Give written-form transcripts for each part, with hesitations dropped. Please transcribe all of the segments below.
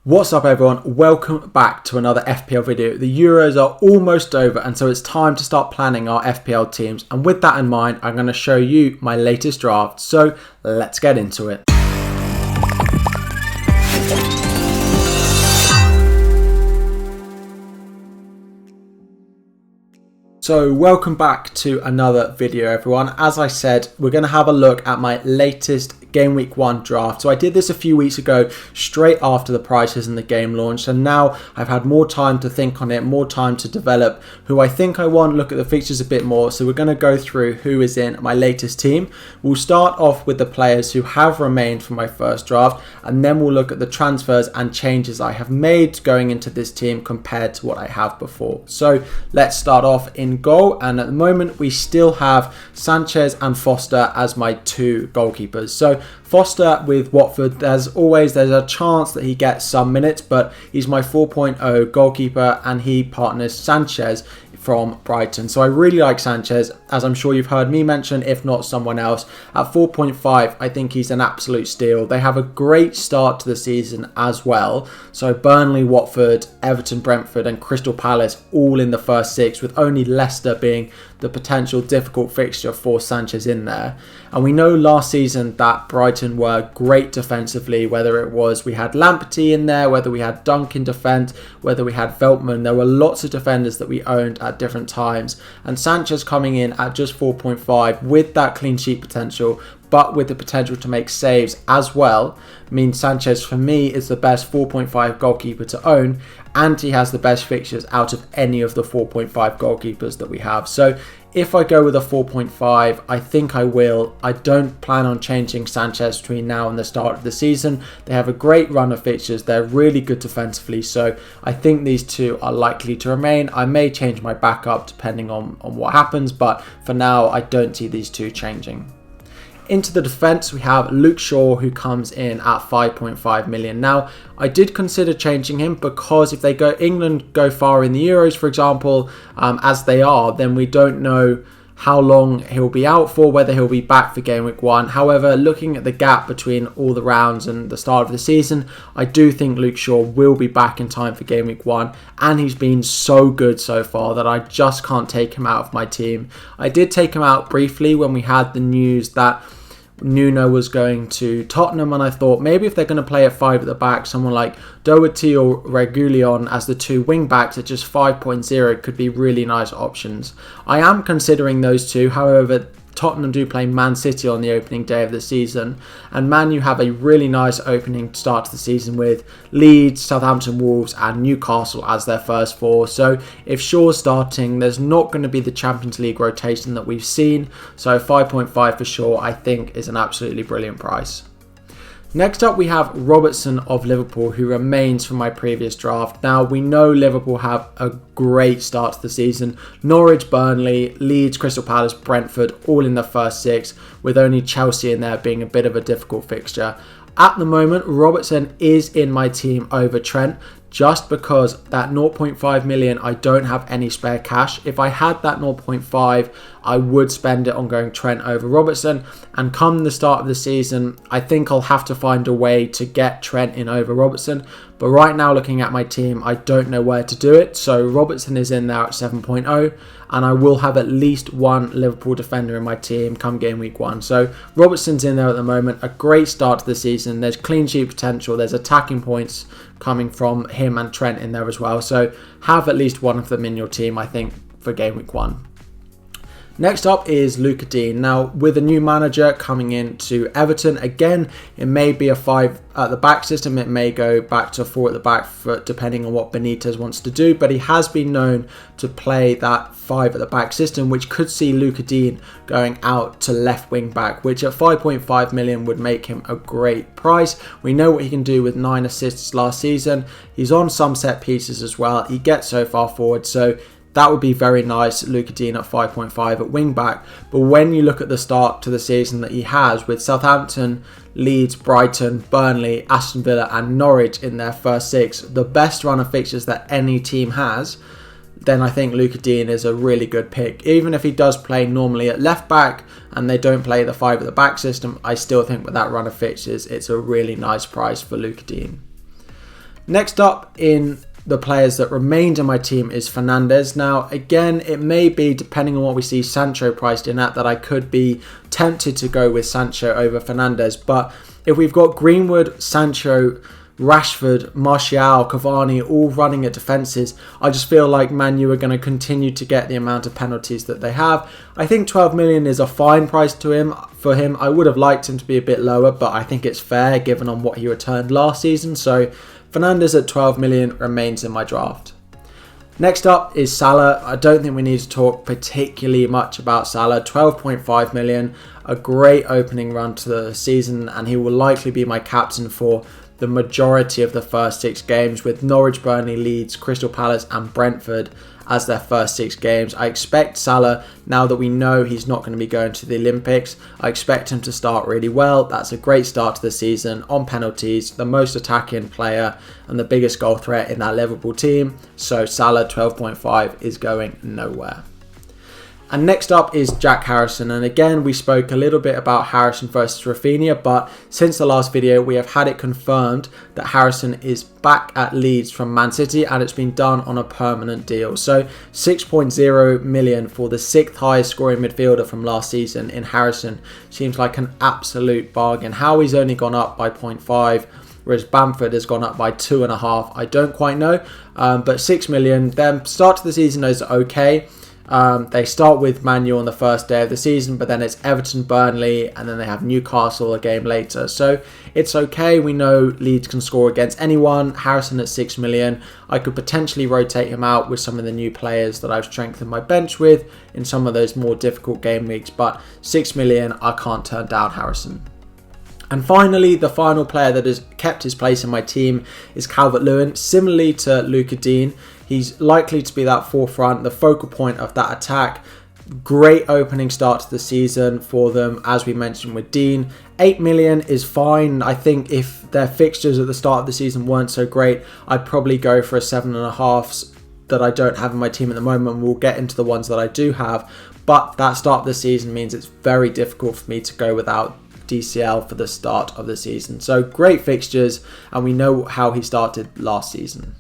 What's up everyone, welcome back to another FPL video. The Euros are almost over and so it's time to start planning our FPL teams, and with that in mind I'm going to show you my latest draft, so let's get into it. So welcome back to another video everyone. As I said, we're going to have a look at my latest Game Week 1 draft. So I did this a few weeks ago, straight after the prices and the game launched, and now I've had more time to think on it, more time to develop who I think I want, look at the fixtures a bit more. So we're going to go through who is in my latest team. We'll start off with the players who have remained from my first draft, and then we'll look at the transfers and changes I have made going into this team compared to what I have before. So let's start off in goal, and at the moment we still have Sanchez and Foster as my two goalkeepers. So Foster with Watford, there's a chance that he gets some minutes, but he's my 4.0 goalkeeper and he partners Sanchez from Brighton. So I really like Sanchez, as I'm sure you've heard me mention, if not someone else. At 4.5, I think he's an absolute steal. They have a great start to the season as well. So Burnley, Watford, Everton, Brentford and Crystal Palace all in the first six, with only Leicester being the potential difficult fixture for Sanchez in there. And we know last season that Brighton were great defensively, whether it was we had Lamptey in there, whether we had Dunk in defence, whether we had Veltman. There were lots of defenders that we owned at different times, and Sanchez coming in at just 4.5 with that clean sheet potential, but with the potential to make saves as well, means Sanchez for me is the best 4.5 goalkeeper to own, and he has the best fixtures out of any of the 4.5 goalkeepers that we have. So if I go with a 4.5, I think I will. I don't plan on changing Sanchez between now and the start of the season. They have a great run of fixtures. They're really good defensively, so I think these two are likely to remain. I may change my backup depending on what happens, but for now I don't see these two changing. Into the defence, we have Luke Shaw, who comes in at 5.5 million. Now, I did consider changing him because if England go far in the Euros, for example, as they are, then we don't know how long he'll be out for, whether he'll be back for Game Week 1. However, looking at the gap between all the rounds and the start of the season, I do think Luke Shaw will be back in time for Game Week 1, and he's been so good so far that I just can't take him out of my team. I did take him out briefly when we had the news that Nuno was going to Tottenham, and I thought maybe if they're going to play at 5 at the back, someone like Doherty or Reguilon as the two wing backs at just 5.0 could be really nice options. I am considering those two. However, Tottenham do play Man City on the opening day of the season, and Man U have a really nice opening start to the season with Leeds, Southampton, Wolves and Newcastle as their first four. So if Shaw's starting, there's not going to be the Champions League rotation that we've seen, so 5.5 for Shaw I think is an absolutely brilliant price. Next up we have Robertson of Liverpool, who remains from my previous draft. Now we know Liverpool have a great start to the season. Norwich, Burnley, Leeds, Crystal Palace, Brentford all in the first six, with only Chelsea in there being a bit of a difficult fixture. At the moment, Robertson is in my team over Trent, just because that 0.5 million, I don't have any spare cash. If I had that 0.5, I would spend it on going Trent over Robertson. And come the start of the season, I think I'll have to find a way to get Trent in over Robertson. But right now, looking at my team, I don't know where to do it. So Robertson is in there at 7.0. And I will have at least one Liverpool defender in my team come Game Week 1. So Robertson's in there at the moment. A great start to the season. There's clean sheet potential. There's attacking points coming from him and Trent in there as well. So have at least one of them in your team, I think, for Game Week 1. Next up is Luca Dean. Now, with a new manager coming into Everton, again, it may be a 5 at the back system. It may go back to 4 at the back, depending on what Benitez wants to do. But he has been known to play that 5 at the back system, which could see Luca Dean going out to left wing back, which at 5.5 million would make him a great price. We know what he can do with 9 assists last season. He's on some set pieces as well. He gets so far forward, so that would be very nice, Luca Dean at 5.5 at wing back. But when you look at the start to the season that he has with Southampton, Leeds, Brighton, Burnley, Aston Villa and Norwich in their first six, the best run of fixtures that any team has, then I think Luca Dean is a really good pick. Even if he does play normally at left back and they don't play the 5 at the back system, I still think with that run of fixtures, it's a really nice price for Luca Dean. Next up in the players that remained in my team is Fernandes. Now, again, it may be, depending on what we see Sancho priced in at, that I could be tempted to go with Sancho over Fernandes. But if we've got Greenwood, Sancho, Rashford, Martial, Cavani all running at defences, I just feel like Man U are going to continue to get the amount of penalties that they have. I think 12 million is a fine price for him. I would have liked him to be a bit lower, but I think it's fair given on what he returned last season. So Fernandes at 12 million remains in my draft. Next up is Salah. I don't think we need to talk particularly much about Salah. 12.5 million, a great opening run to the season, and he will likely be my captain for the majority of the first 6 games, with Norwich, Burnley, Leeds, Crystal Palace and Brentford as their first 6 games. I expect Salah, now that we know he's not going to be going to the Olympics, I expect him to start really well. That's a great start to the season on penalties, the most attacking player and the biggest goal threat in that Liverpool team. So Salah 12.5 is going nowhere. And next up is Jack Harrison, and again we spoke a little bit about Harrison versus Rafinha, but since the last video we have had it confirmed that Harrison is back at Leeds from Man City, and it's been done on a permanent deal. So 6.0 million for the 6th highest scoring midfielder from last season in Harrison seems like an absolute bargain. How he's only gone up by 0.5 whereas Bamford has gone up by 2.5, I don't quite know, but 6 million. Their start to the season is okay. They start with Man U on the first day of the season, but then it's Everton, Burnley, and then they have Newcastle a game later. So it's okay. We know Leeds can score against anyone. Harrison at 6 million. I could potentially rotate him out with some of the new players that I've strengthened my bench with in some of those more difficult game weeks, but 6 million, I can't turn down Harrison. And finally, the final player that has kept his place in my team is Calvert-Lewin. Similarly to Luca Dean, he's likely to be that forefront, the focal point of that attack. Great opening start to the season for them, as we mentioned with Dean. 8 million is fine. I think if their fixtures at the start of the season weren't so great, I'd probably go for a 7.5 that I don't have in my team at the moment. We'll get into the ones that I do have. But that start of the season means it's very difficult for me to go without DCL for the start of the season. So great fixtures, and we know how he started last season.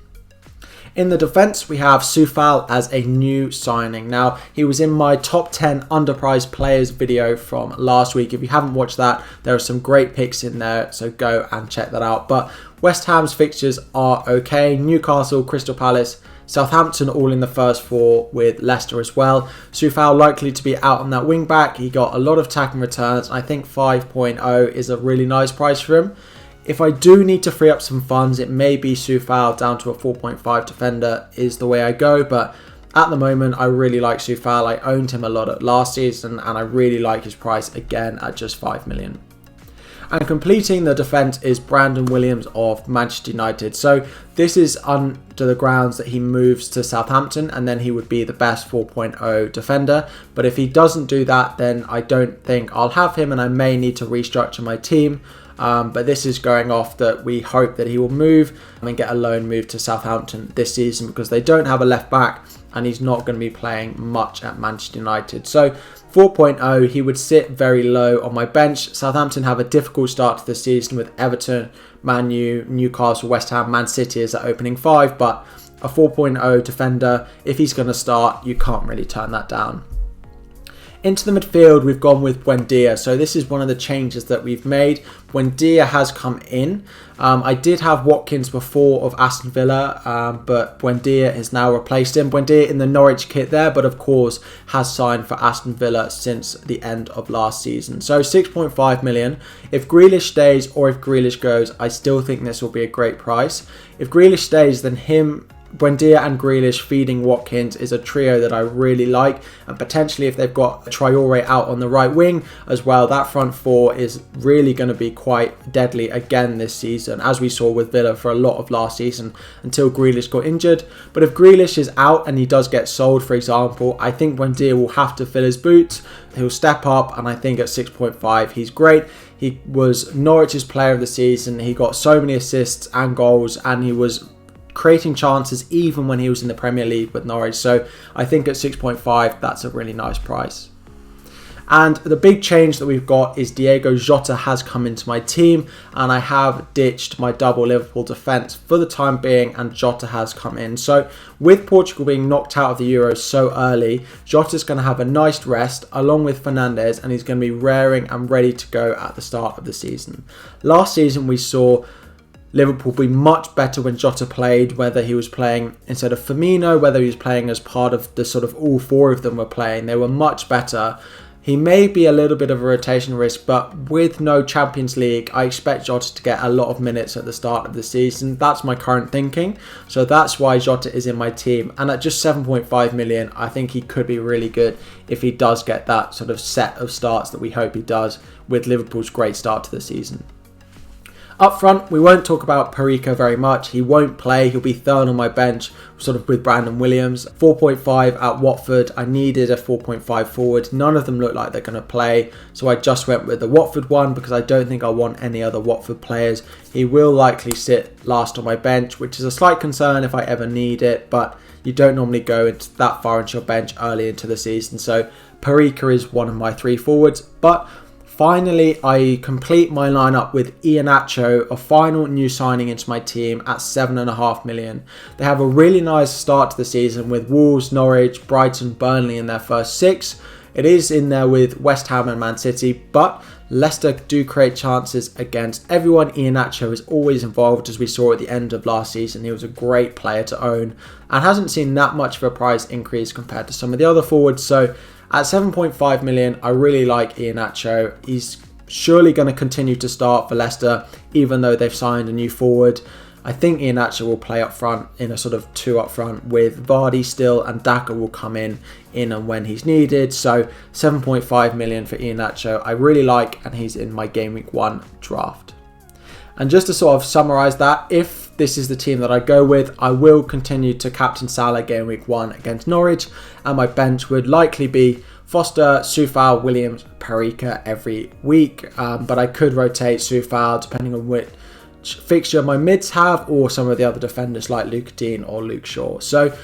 In the defence, we have Soufal as a new signing. Now, he was in my top 10 underpriced players video from last week. If you haven't watched that, there are some great picks in there, so go and check that out. But West Ham's fixtures are okay. Newcastle, Crystal Palace, Southampton all in the first 4, with Leicester as well. Soufal likely to be out on that wing back. He got a lot of attacking returns. I think 5.0 is a really nice price for him. If I do need to free up some funds, it may be Soufal down to a 4.5 defender is the way I go. But at the moment, I really like Soufal. I owned him a lot at last season, and I really like his price again at just 5 million. And completing the defence is Brandon Williams of Manchester United. So this is under the grounds that he moves to Southampton, and then he would be the best 4.0 defender. But if he doesn't do that, then I don't think I'll have him, and I may need to restructure my team. But this is going off that we hope that he will move and get a loan move to Southampton this season, because they don't have a left back and he's not going to be playing much at Manchester United. So 4.0, he would sit very low on my bench. Southampton have a difficult start to the season with Everton, Man U, Newcastle, West Ham, Man City as their opening 5, but a 4.0 defender, if he's going to start, you can't really turn that down. Into the midfield, we've gone with Buendia. So this is one of the changes that we've made. Buendia has come in. I did have Watkins before of Aston Villa, but Buendia has now replaced him. Buendia in the Norwich kit there, but of course has signed for Aston Villa since the end of last season. So 6.5 million. If Grealish stays or if Grealish goes, I still think this will be a great price. If Grealish stays, then Buendia and Grealish feeding Watkins is a trio that I really like, and potentially if they've got Traore out on the right wing as well, that front 4 is really going to be quite deadly again this season, as we saw with Villa for a lot of last season until Grealish got injured. But if Grealish is out and he does get sold, for example, I think Buendia will have to fill his boots. He'll step up, and I think at 6.5 he's great. He was Norwich's player of the season. He got so many assists and goals, and he was creating chances even when he was in the Premier League with Norwich. So I think at 6.5 that's a really nice price. And the big change that we've got is Diego Jota has come into my team, and I have ditched my double Liverpool defence for the time being, and Jota has come in. So with Portugal being knocked out of the Euros so early, Jota's going to have a nice rest along with Fernandes, and he's going to be raring and ready to go at the start of the season. Last season we saw Liverpool be much better when Jota played, whether he was playing instead of Firmino, whether he was playing as part of the sort of all four of them were playing. They were much better. He may be a little bit of a rotation risk, but with no Champions League, I expect Jota to get a lot of minutes at the start of the season. That's my current thinking. So that's why Jota is in my team. And at just 7.5 million, I think he could be really good if he does get that sort of set of starts that we hope he does with Liverpool's great start to the season. Up front, we won't talk about Perica very much. He won't play. He'll be third on my bench, sort of with Brandon Williams. 4.5 at Watford. I needed a 4.5 forward. None of them look like they're going to play, so I just went with the Watford one because I don't think I want any other Watford players. He will likely sit last on my bench, which is a slight concern if I ever need it, but you don't normally go into that far into your bench early into the season. So Perica is one of my three forwards, but finally, I complete my lineup with Iheanacho, a final new signing into my team at 7.5 million. They have a really nice start to the season with Wolves, Norwich, Brighton, Burnley in their first 6. It is in there with West Ham and Man City, but Leicester do create chances against everyone. Iheanacho is always involved, as we saw at the end of last season. He was a great player to own and hasn't seen that much of a price increase compared to some of the other forwards. So at 7.5 million, I really like Iheanacho. He's surely going to continue to start for Leicester, even though they've signed a new forward. I think Iheanacho will play up front in a sort of 2 up front with Vardy still, and Daka will come in and when he's needed. So 7.5 million for Iheanacho, I really like, and he's in my Game Week 1 draft. And just to sort of summarise that, if this is the team that I go with, I will continue to captain Salah Game Week 1 against Norwich, and my bench would likely be Foster, Soufal, Williams, Perica every week, but I could rotate Soufal depending on which fixture my mids have, or some of the other defenders like Luke Dean or Luke Shaw. So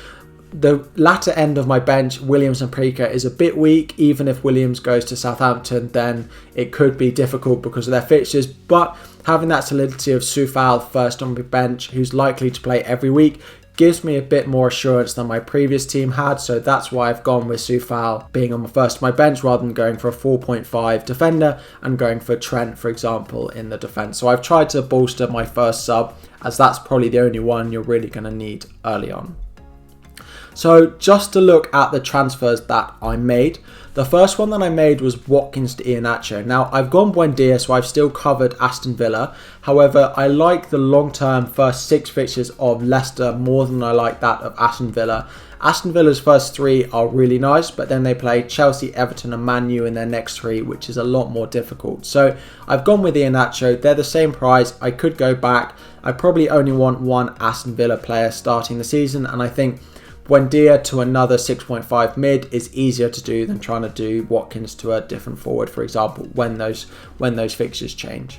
the latter end of my bench, Williams and Perica, is a bit weak. Even if Williams goes to Southampton, then it could be difficult because of their fixtures, but having that solidity of Soufal first on my bench, who's likely to play every week, gives me a bit more assurance than my previous team had. So that's why I've gone with Soufal being on my bench rather than going for a 4.5 defender and going for Trent, for example, in the defence. So I've tried to bolster my first sub, as that's probably the only one you're really going to need early on. So just to look at the transfers that I made, the first one that I made was Watkins to Iheanacho. Now, I've gone Buendia, so I've still covered Aston Villa. However, I like the long-term first 6 fixtures of Leicester more than I like that of Aston Villa. Aston Villa's first 3 are really nice, but then they play Chelsea, Everton and Man U in their next 3, which is a lot more difficult. So I've gone with Iheanacho. They're the same price. I could go back. I probably only want one Aston Villa player starting the season, and I think Buendia to another 6.5 mid is easier to do than trying to do Watkins to a different forward, for example, when those fixtures change.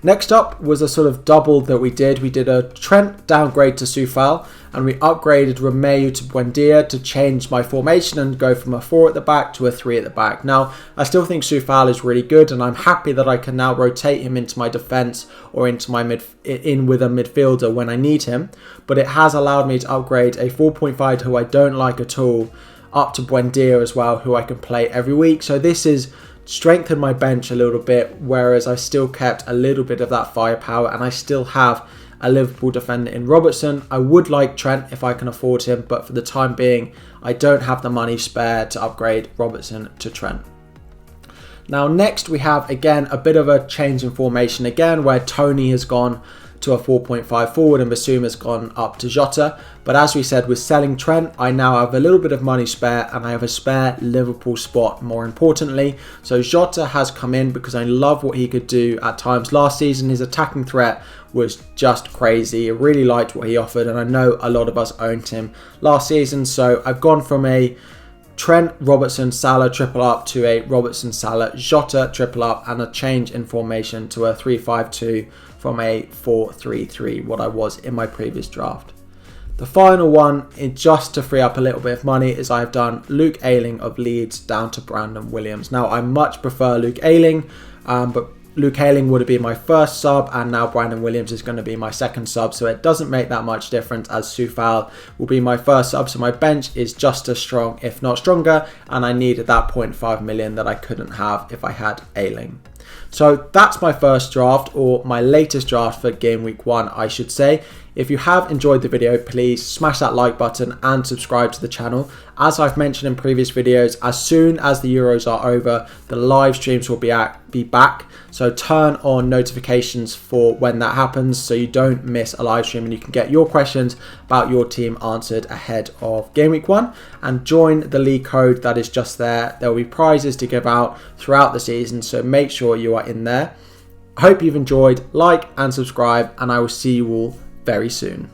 Next up was a sort of double that we did. We did a Trent downgrade to Soufal, and we upgraded Romeu to Buendia to change my formation and go from a 4 at the back to a 3 at the back. Now, I still think Soufal is really good, and I'm happy that I can now rotate him into my defence or into my in with a midfielder when I need him. But it has allowed me to upgrade a 4.5 who I don't like at all up to Buendia as well, who I can play every week. So this is strengthened my bench a little bit, whereas I still kept a little bit of that firepower, and I still have a Liverpool defender in Robertson. I would like Trent if I can afford him, but for the time being, I don't have the money spare to upgrade Robertson to Trent. Now next we have again a bit of a change in formation again, where Tony has gone to a 4.5 forward and Bissouma's gone up to Jota. But as we said, with selling Trent, I now have a little bit of money spare, and I have a spare Liverpool spot more importantly. So Jota has come in because I love what he could do at times last season. His attacking threat was just crazy. I really liked what he offered, and I know a lot of us owned him last season. So I've gone from a Trent, Robertson, Salah triple up to a Robertson, Salah, Jota triple up, and a change in formation to a 3-5-2 from a 4-3-3, what I was in my previous draft. The final one, just to free up a little bit of money, is I've done Luke Ayling of Leeds down to Brandon Williams. Now, I much prefer Luke Ayling, but Luke Ayling would have been my first sub, and now Brandon Williams is going to be my second sub, so it doesn't make that much difference, as Soufal will be my first sub, so my bench is just as strong, if not stronger, and I needed that 0.5 million that I couldn't have if I had Ayling. So that's my first draft, or my latest draft for game week 1, I should say. If you have enjoyed the video, please smash that like button and subscribe to the channel. As I've mentioned in previous videos, as soon as the Euros are over, the live streams will be back. So turn on notifications for when that happens so you don't miss a live stream and you can get your questions about your team answered ahead of game week 1. And join the league code that is just there. There will be prizes to give out throughout the season, so make sure you are in there. I hope you've enjoyed. Like and subscribe, and I will see you all very soon.